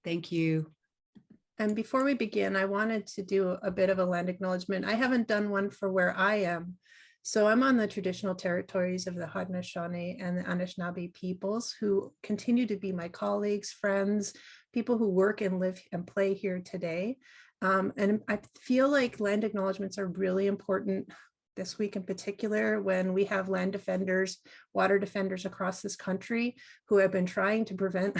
Thank you. And before we begin, I wanted to do a bit of a land acknowledgement. I haven't done one for where I am. So I'm on the traditional territories of the Haudenosaunee and the Anishinaabe peoples, who continue to be my colleagues, friends, people who work and live and play here today. And I feel like land acknowledgements are really important this week in particular, when we have land defenders, water defenders across this country who have been trying to prevent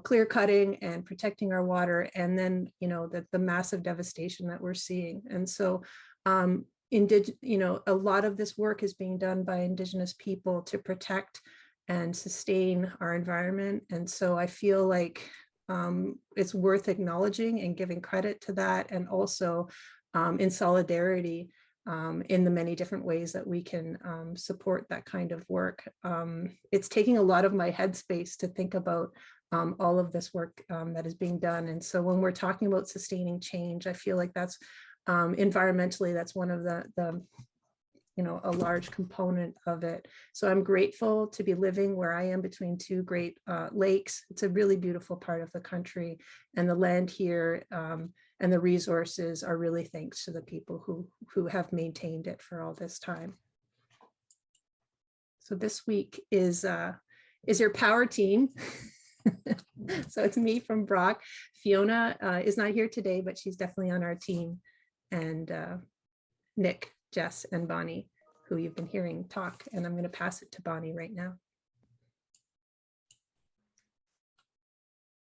clear cutting and protecting our water, and then, the massive devastation that we're seeing. And so, a lot of this work is being done by Indigenous people to protect and sustain our environment. And so I feel like it's worth acknowledging and giving credit to that, and also in solidarity in the many different ways that we can support that kind of work. It's taking a lot of my headspace to think about all of this work that is being done. And so when we're talking about sustaining change, I feel like that's environmentally, that's one of the a large component of it. So I'm grateful to be living where I am between two great lakes. It's a really beautiful part of the country, and the land here and the resources are really thanks to the people who have maintained it for all this time. So this week is your power team. So it's me from Brock. Fiona is not here today, but she's definitely on our team. And Nick, Jess, and Bonnie, who you've been hearing talk. And I'm going to pass it to Bonnie right now.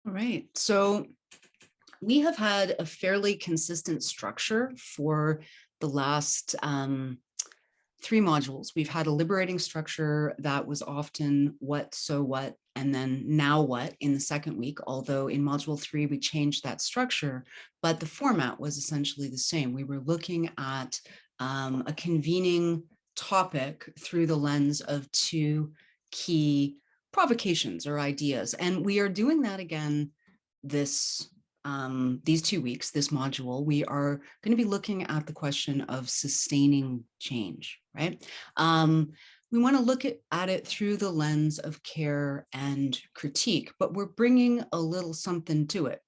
All right, so we have had a fairly consistent structure for the last 3 modules. We've had a liberating structure that was often what, so what, and then now what in the second week, although in module 3, we changed that structure, but the format was essentially the same. We were looking at a convening topic through the lens of 2 key provocations or ideas. And we are doing that again these 2 weeks, this module. We are going to be looking at the question of sustaining change, right? We want to look at it through the lens of care and critique, but we're bringing a little something to it,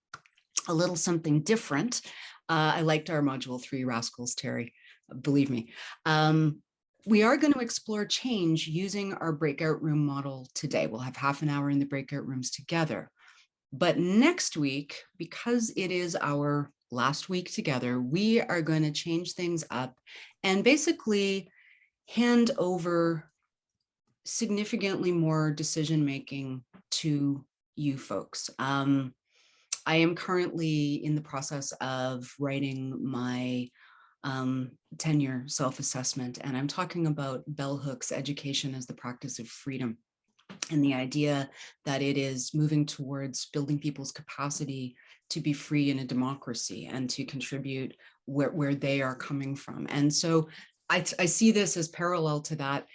a little something different. I liked our module 3 rascals, Terry, believe me. We are going to explore change using our breakout room model today. We'll have half an hour in the breakout rooms together. But next week, because it is our last week together, we are going to change things up and basically hand over significantly more decision-making to you folks. I am currently in the process of writing my tenure self-assessment, and I'm talking about Bell Hook's Education as the Practice of Freedom, and the idea that it is moving towards building people's capacity to be free in a democracy and to contribute where they are coming from. And so I see this as parallel to that.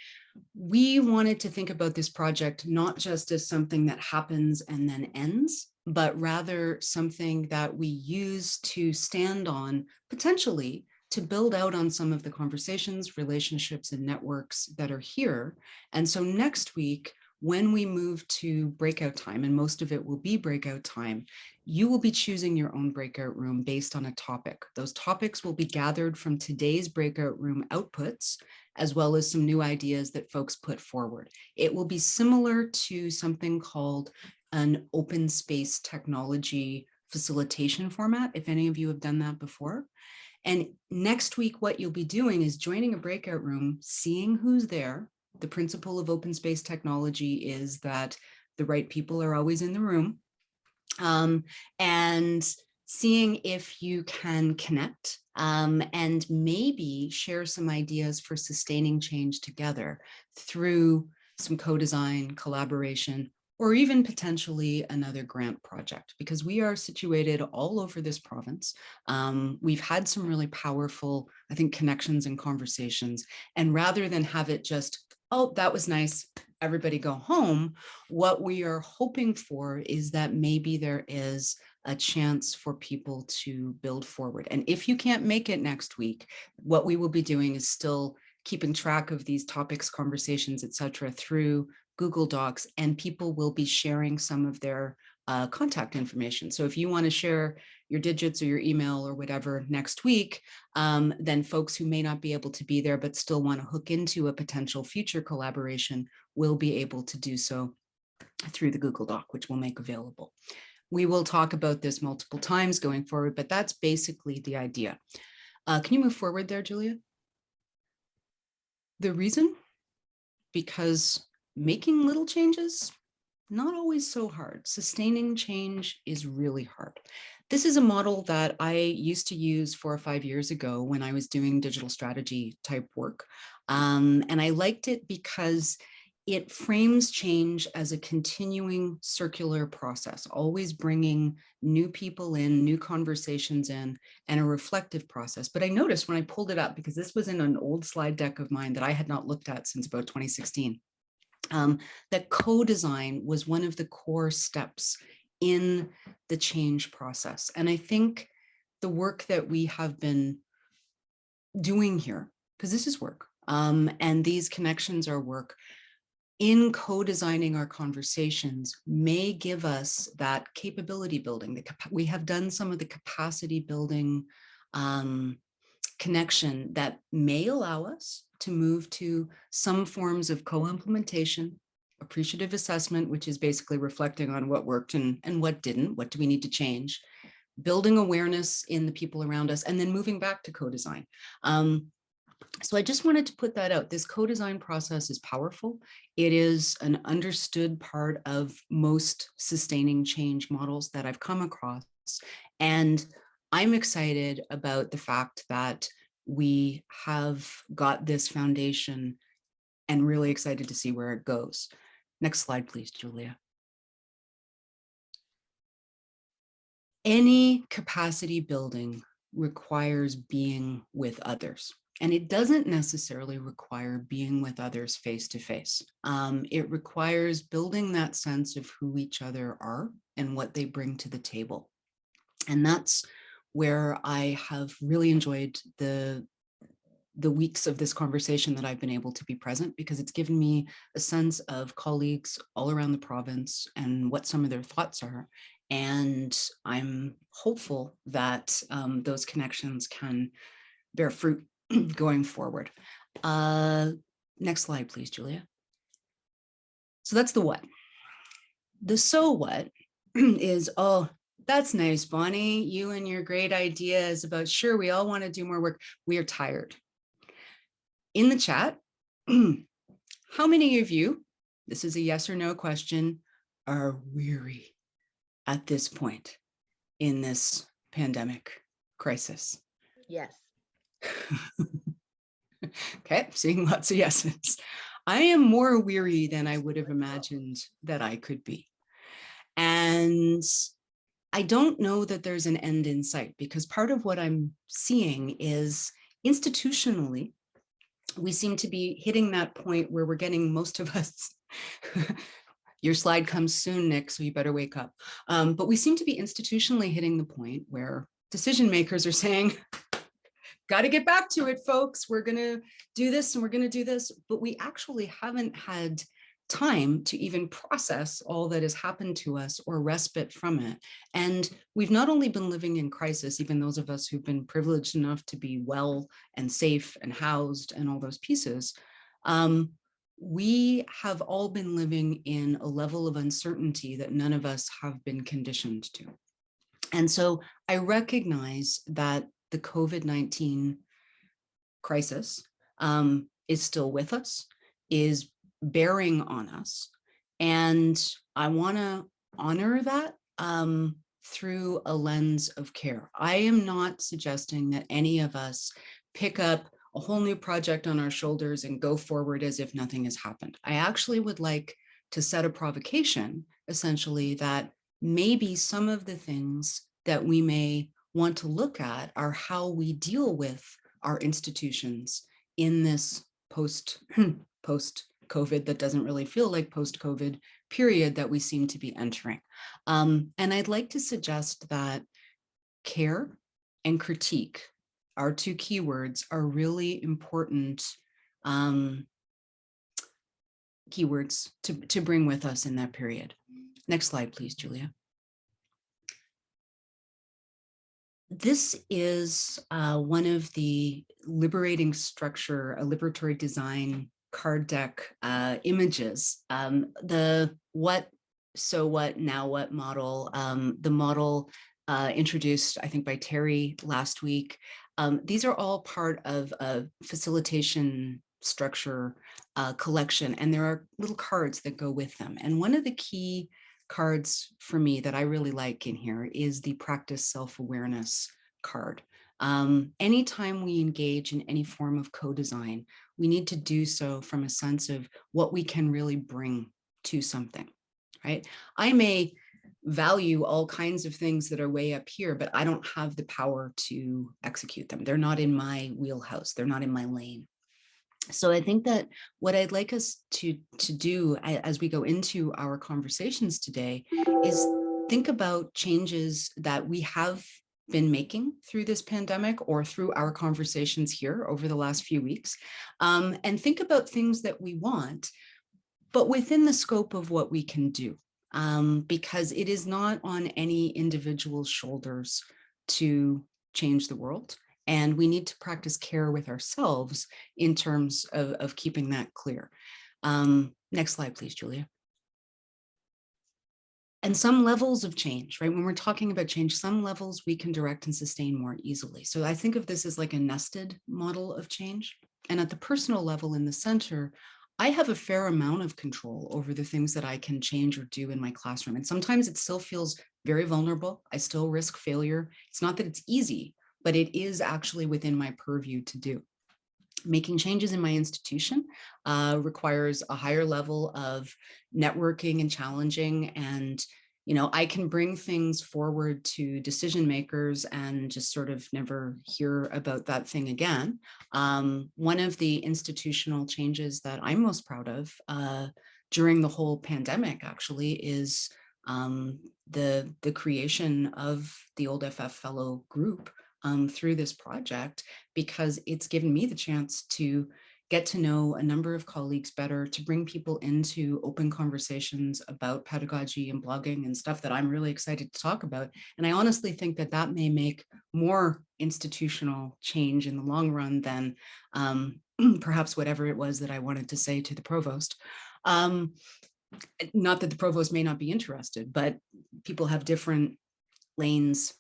We wanted to think about this project not just as something that happens and then ends, but rather something that we use to stand on, potentially to build out on some of the conversations, relationships, and networks that are here. And so next week, when we move to breakout time, and most of it will be breakout time, you will be choosing your own breakout room based on a topic. Those topics will be gathered from today's breakout room outputs, as well as some new ideas that folks put forward. It will be similar to something called an open space technology facilitation format, if any of you have done that before. And next week, what you'll be doing is joining a breakout room, seeing who's there. The principle of open space technology is that the right people are always in the room, and seeing if you can connect and maybe share some ideas for sustaining change together through some co-design, collaboration, or even potentially another grant project, because we are situated all over this province. We've had some really powerful, I think, connections and conversations. And rather than have it just, oh, that was nice, everybody go home, what we are hoping for is that maybe there is a chance for people to build forward. And if you can't make it next week, what we will be doing is still keeping track of these topics, conversations, etc., through Google Docs, and people will be sharing some of their contact information. So if you want to share your digits or your email or whatever next week, then folks who may not be able to be there but still want to hook into a potential future collaboration will be able to do so through the Google Doc, which we'll make available. We will talk about this multiple times going forward, but that's basically the idea. Can you move forward there, Giulia? The reason? Because making little changes, not always so hard. Sustaining change is really hard. This is a model that I used to use 4 or 5 years ago when I was doing digital strategy type work. And I liked it because it frames change as a continuing circular process, always bringing new people in, new conversations in, and a reflective process. But I noticed when I pulled it up, because this was in an old slide deck of mine that I had not looked at since about 2016, that co-design was one of the core steps in the change process. And I think the work that we have been doing here, because this is work, and these connections are work, in co-designing our conversations may give us that capability building. We have done some of the capacity building connection that may allow us to move to some forms of co-implementation, appreciative assessment, which is basically reflecting on what worked and what didn't, what do we need to change, building awareness in the people around us, and then moving back to co-design. So I just wanted to put that out. This co-design process is powerful. It is an understood part of most sustaining change models that I've come across. And I'm excited about the fact that we have got this foundation and really excited to see where it goes. Next slide, please, Giulia. Any capacity building requires being with others. And it doesn't necessarily require being with others face to face. It requires building that sense of who each other are and what they bring to the table. And that's where I have really enjoyed the weeks of this conversation that I've been able to be present, because it's given me a sense of colleagues all around the province and what some of their thoughts are. And I'm hopeful that those connections can bear fruit going forward. Next slide, please, Giulia. So that's the what. The so what is, oh, that's nice, Bonnie. You and your great ideas about, sure, we all want to do more work. We are tired. In the chat, how many of you, this is a yes or no question, are weary at this point in this pandemic crisis? Yes. Okay, seeing lots of yeses. I am more weary than I would have imagined that I could be. And I don't know that there's an end in sight, because part of what I'm seeing is institutionally, we seem to be hitting that point where we're getting, most of us, your slide comes soon, Nick, so you better wake up. But we seem to be institutionally hitting the point where decision makers are saying, got to get back to it, folks. We're going to do this and we're going to do this. But we actually haven't had time to even process all that has happened to us or respite from it. And we've not only been living in crisis, even those of us who've been privileged enough to be well and safe and housed and all those pieces, we have all been living in a level of uncertainty that none of us have been conditioned to. And so I recognize that the COVID-19 crisis is still with us, is bearing on us. And I want to honor that through a lens of care. I am not suggesting that any of us pick up a whole new project on our shoulders and go forward as if nothing has happened. I actually would like to set a provocation, essentially, that maybe some of the things that we may want to look at are how we deal with our institutions in this post-COVID that doesn't really feel like post-COVID period that we seem to be entering. And I'd like to suggest that care and critique, our two keywords, are really important keywords to bring with us in that period. Next slide, please, Giulia. This is one of the liberating structure, a liberatory design card deck images. The what, so what, now what model, the model introduced, I think, by Terry last week. These are all part of a facilitation structure collection, and there are little cards that go with them. And one of the key cards for me that I really like in here is the practice self-awareness card. Anytime we engage in any form of co-design, we need to do so from a sense of what we can really bring to something, right? I may value all kinds of things that are way up here, but I don't have the power to execute them. They're not in my wheelhouse. They're not in my lane. So I think that what I'd like us to do as we go into our conversations today is think about changes that we have been making through this pandemic or through our conversations here over the last few weeks, and think about things that we want, but within the scope of what we can do, because it is not on any individual's shoulders to change the world. And we need to practice care with ourselves in terms of keeping that clear. Next slide, please, Giulia. And some levels of change, right? When we're talking about change, some levels we can direct and sustain more easily. So I think of this as like a nested model of change. And at the personal level in the center, I have a fair amount of control over the things that I can change or do in my classroom. And sometimes it still feels very vulnerable. I still risk failure. It's not that it's easy, but it is actually within my purview to do. Making changes in my institution requires a higher level of networking and challenging. And, you know, I can bring things forward to decision makers and just sort of never hear about that thing again. One of the institutional changes that I'm most proud of during the whole pandemic actually is the creation of the Old FF Fellow group through this project, because it's given me the chance to get to know a number of colleagues better, to bring people into open conversations about pedagogy and blogging and stuff that I'm really excited to talk about. And I honestly think that that may make more institutional change in the long run than perhaps whatever it was that I wanted to say to the provost. Not that the provost may not be interested, but people have different lanes.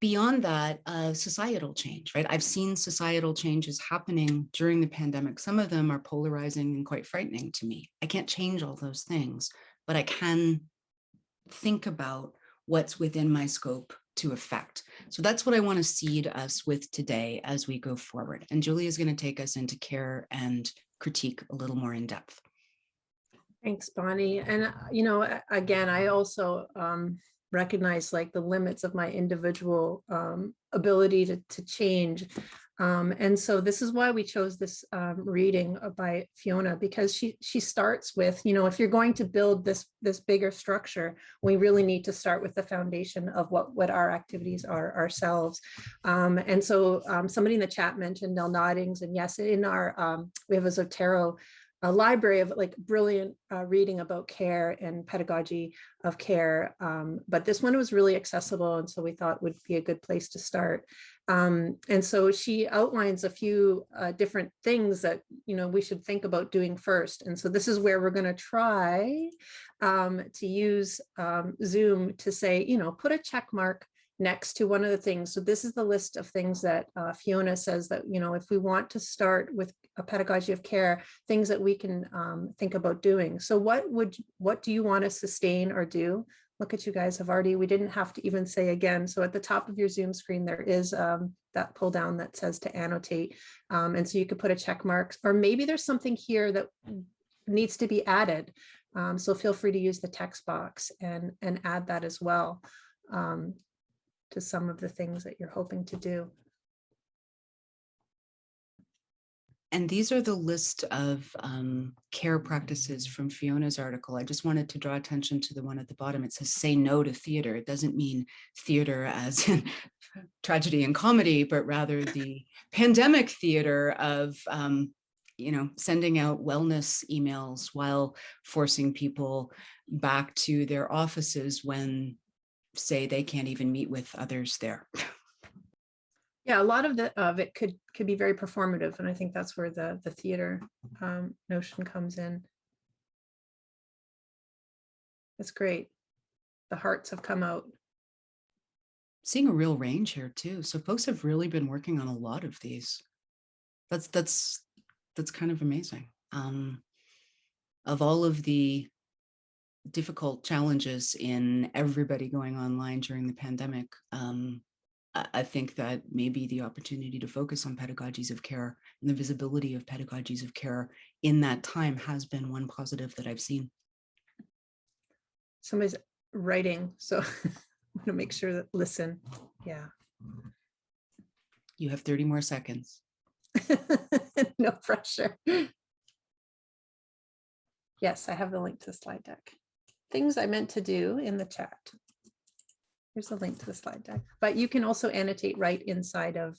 Beyond that, societal change, right? I've seen societal changes happening during the pandemic. Some of them are polarizing and quite frightening to me. I can't change all those things, but I can think about what's within my scope to affect. So that's what I want to seed us with today as we go forward. And Giulia is going to take us into care and critique a little more in depth. Thanks, Bonnie. And, you know, again, I also recognize like the limits of my individual ability to change. And so this is why we chose this reading by Fiona, because she starts with, you know, if you're going to build this bigger structure, we really need to start with the foundation of what our activities are ourselves. And so somebody in the chat mentioned Nell Noddings, and yes, in our we have a Zotero a library of like brilliant reading about care and pedagogy of care. But this one was really accessible, and so we thought would be a good place to start. And so she outlines a few different things that, you know, we should think about doing first. And so this is where we're going to try to use Zoom to say, you know, put a check mark next to one of the things. So this is the list of things that Fiona says that, you know, if we want to start with a pedagogy of care, things that we can think about doing. So what do you want to sustain or do? Look at you guys have already, we didn't have to even say again. So at the top of your Zoom screen, there is that pull down that says to annotate. And so you could put a check mark, or maybe there's something here that needs to be added. So feel free to use the text box and add that as well to some of the things that you're hoping to do. And these are the list of care practices from Fiona's article. I just wanted to draw attention to the one at the bottom. It says, say no to theater. It doesn't mean theater as in tragedy and comedy, but rather the pandemic theater of, you know, sending out wellness emails while forcing people back to their offices when say they can't even meet with others there. Yeah, a lot of it could be very performative, and I think that's where the theater notion comes in. That's great. The hearts have come out. Seeing a real range here too. So folks have really been working on a lot of these. That's kind of amazing. Of all of the difficult challenges in everybody going online during the pandemic, I think that maybe the opportunity to focus on pedagogies of care and the visibility of pedagogies of care in that time has been one positive that I've seen. Somebody's writing, so I'm going to make sure that listen. Yeah. You have 30 more seconds. No pressure. Yes, I have the link to the slide deck. Things I meant to do in the chat. Here's a link to the slide deck, but you can also annotate right inside of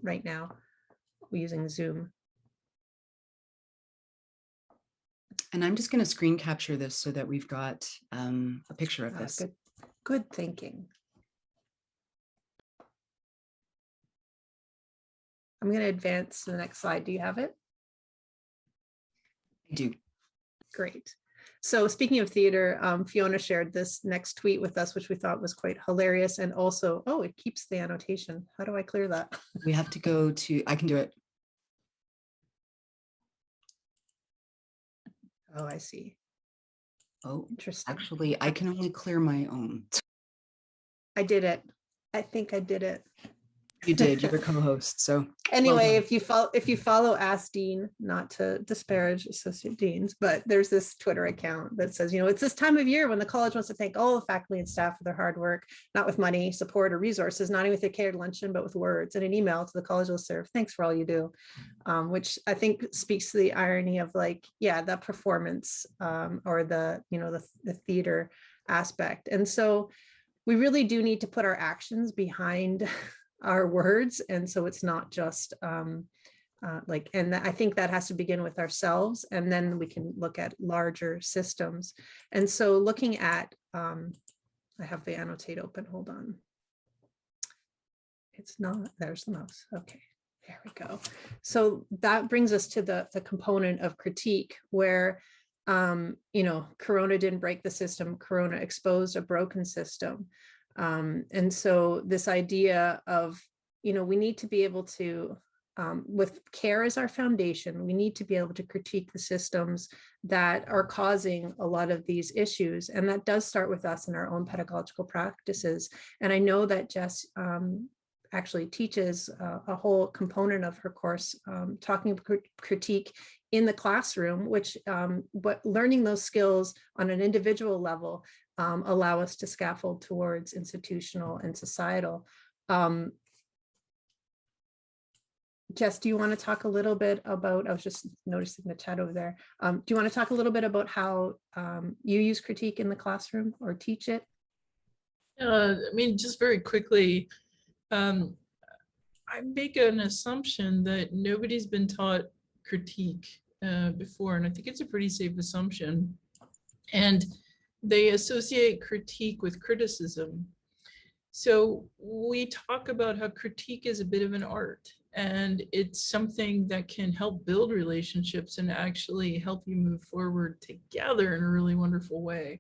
right now using Zoom. And I'm just going to screen capture this so that we've got a picture of this. Good thinking. I'm going to advance to the next slide. Do you have it? I do. Great. So speaking of theater, Fiona shared this next tweet with us, which we thought was quite hilarious. And also, oh, it keeps the annotation. How do I clear that? We have to go to, I can do it. Oh, I see. Oh, interesting. Actually, I can only clear my own. I did it. I think I did it. You did. You're a co-host. So anyway, well if you follow Ask Dean, not to disparage associate deans, but there's this Twitter account that says, you know, it's this time of year when the college wants to thank all the faculty and staff for their hard work, not with money, support, or resources, not even with a catered luncheon, but with words and an email to the college will serve. Thanks for all you do, which I think speaks to the irony of like, yeah, that performance or the, you know, the theater aspect. And so we really do need to put our actions behind our words. And so it's not just like, and I think that has to begin with ourselves, and then we can look at larger systems. And so looking at, I have the annotate open, hold on. It's not, there's the mouse. Okay, there we go. So that brings us to the component of critique where, you know, Corona didn't break the system, Corona exposed a broken system. And so this idea of, you know, we need to be able to, with care as our foundation, we need to be able to critique the systems that are causing a lot of these issues. And that does start with us in our own pedagogical practices. And I know that Jess actually teaches a whole component of her course talking about critique in the classroom, which but learning those skills on an individual level allow us to scaffold towards institutional and societal. Jess, do you want to talk a little bit about, I was just noticing the chat over there. Do you want to talk a little bit about how you use critique in the classroom or teach it? I mean, just very quickly, I make an assumption that nobody's been taught critique before, and I think it's a pretty safe assumption. And they associate critique with criticism. So we talk about how critique is a bit of an art, and it's something that can help build relationships and actually help you move forward together in a really wonderful way.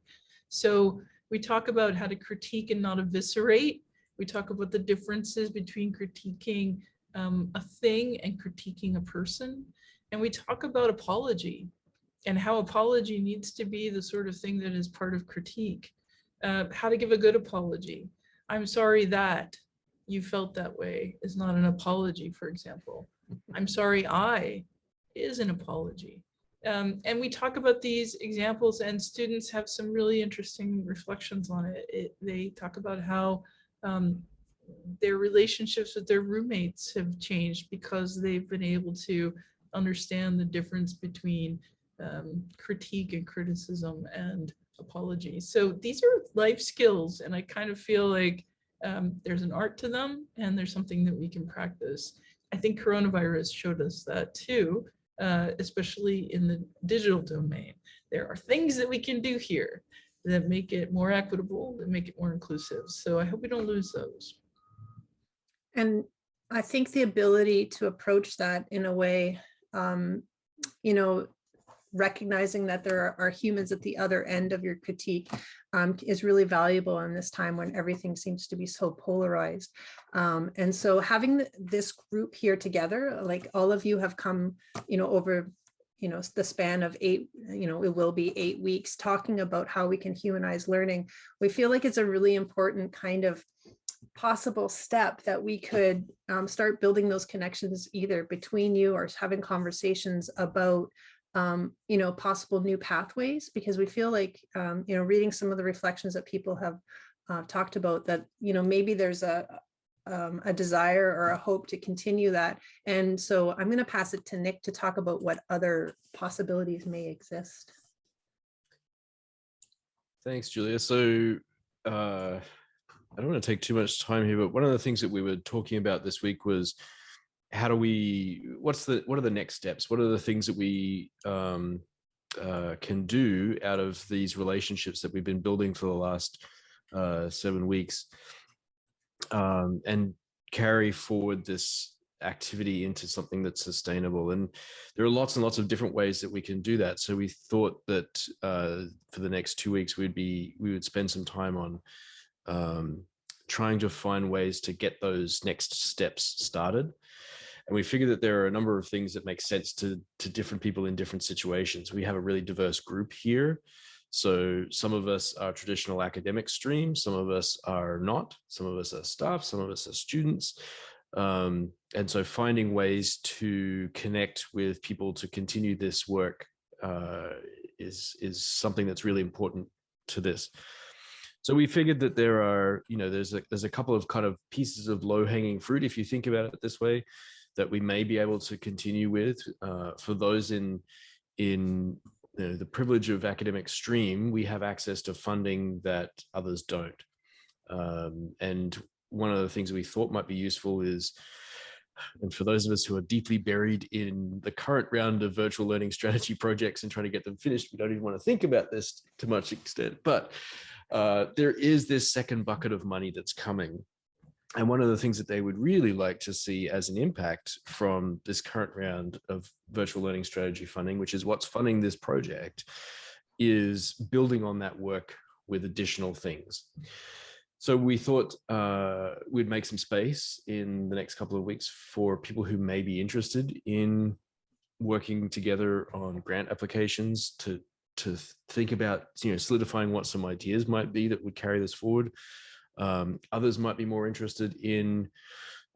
So we talk about how to critique and not eviscerate. We talk about the differences between critiquing a thing and critiquing a person. And we talk about apology and how apology needs to be the sort of thing that is part of critique. How to give a good apology. I'm sorry that you felt that way is not an apology, for example. I'm sorry I is an apology. And we talk about these examples, and students have some really interesting reflections on it. They talk about how their relationships with their roommates have changed because they've been able to understand the difference between critique and criticism and apology. So these are life skills, and I kind of feel like there's an art to them, and there's something that we can practice. I think coronavirus showed us that too, especially in the digital domain. There are things that we can do here that make it more equitable, that make it more inclusive. So I hope we don't lose those. And I think the ability to approach that in a way, you know, recognizing that there are humans at the other end of your critique is really valuable in this time when everything seems to be so polarized. And so having this group here together, like all of you have come, you know, over, you know, the span of 8, you know, it will be 8 weeks, talking about how we can humanize learning. We feel like it's a really important kind of possible step that we could start building those connections either between you or having conversations about you know, possible new pathways, because we feel like, you know, reading some of the reflections that people have talked about, that, you know, maybe there's a desire or a hope to continue that. And so I'm going to pass it to Nick to talk about what other possibilities may exist. Thanks, Giulia. So I don't want to take too much time here, but one of the things that we were talking about this week was how do we, what are the next steps? What are the things that we can do out of these relationships that we've been building for the last 7 weeks, and carry forward this activity into something that's sustainable? And there are lots and lots of different ways that we can do that. So we thought that for the next 2 weeks, we would spend some time on trying to find ways to get those next steps started. And we figured that there are a number of things that make sense to different people in different situations. We have a really diverse group here. So some of us are traditional academic stream, some of us are not, some of us are staff, some of us are students. And so finding ways to connect with people to continue this work is something that's really important to this. So we figured that there are, you know, there's a couple of kind of pieces of low-hanging fruit, if you think about it this way, that we may be able to continue with. For those in you know, the privilege of academic stream, we have access to funding that others don't. And one of the things we thought might be useful is, and for those of us who are deeply buried in the current round of virtual learning strategy projects and trying to get them finished, we don't even want to think about this to much extent, but there is this second bucket of money that's coming. And one of the things that they would really like to see as an impact from this current round of virtual learning strategy funding, which is what's funding this project, is building on that work with additional things. So we thought we'd make some space in the next couple of weeks for people who may be interested in working together on grant applications to think about, you know, solidifying what some ideas might be that would carry this forward. Others might be more interested in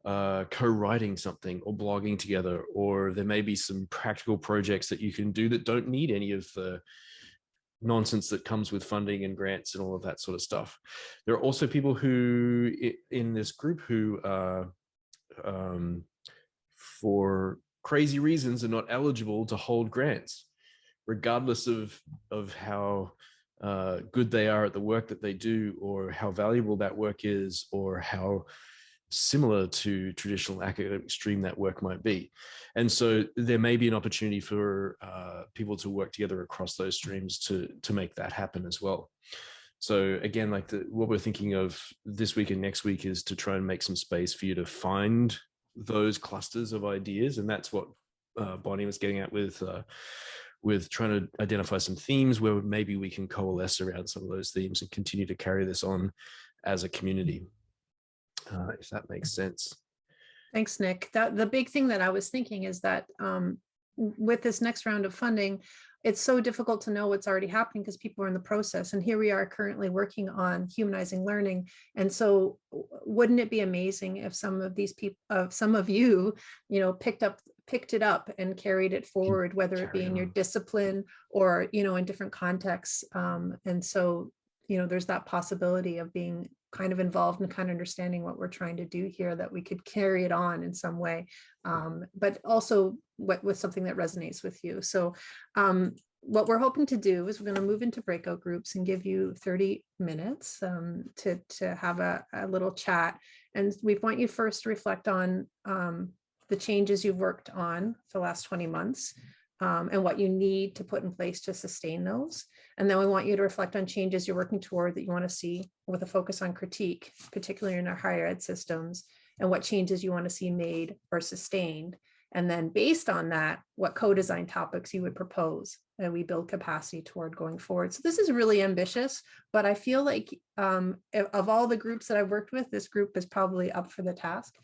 co-writing something or blogging together, or there may be some practical projects that you can do that don't need any of the nonsense that comes with funding and grants and all of that sort of stuff. There are also people who in this group who for crazy reasons are not eligible to hold grants, regardless of how good they are at the work that they do, or how valuable that work is, or how similar to traditional academic stream that work might be. And so there may be an opportunity for people to work together across those streams to make that happen as well. So again, like what we're thinking of this week and next week is to try and make some space for you to find those clusters of ideas. And that's what Bonnie was getting at with trying to identify some themes where maybe we can coalesce around some of those themes and continue to carry this on as a community, if that makes sense. Thanks, Nick. The big thing that I was thinking is that with this next round of funding, it's so difficult to know what's already happening because people are in the process. And here we are currently working on humanizing learning. And so wouldn't it be amazing if some of these people, some of you, you know, picked it up and carried it forward, whether it be in your discipline or, you know, in different contexts. And so, you know, there's that possibility of being kind of involved and kind of understanding what we're trying to do here, that we could carry it on in some way, but also with something that resonates with you. So what we're hoping to do is we're going to move into breakout groups and give you 30 minutes to have a little chat. And we want you first to reflect on the changes you've worked on for the last 20 months. and what you need to put in place to sustain those. And then we want you to reflect on changes you're working toward that you want to see with a focus on critique, particularly in our higher ed systems, and what changes you want to see made or sustained. And then based on that, what co-design topics you would propose, and we build capacity toward going forward. So this is really ambitious, but I feel like of all the groups that I've worked with, this group is probably up for the task.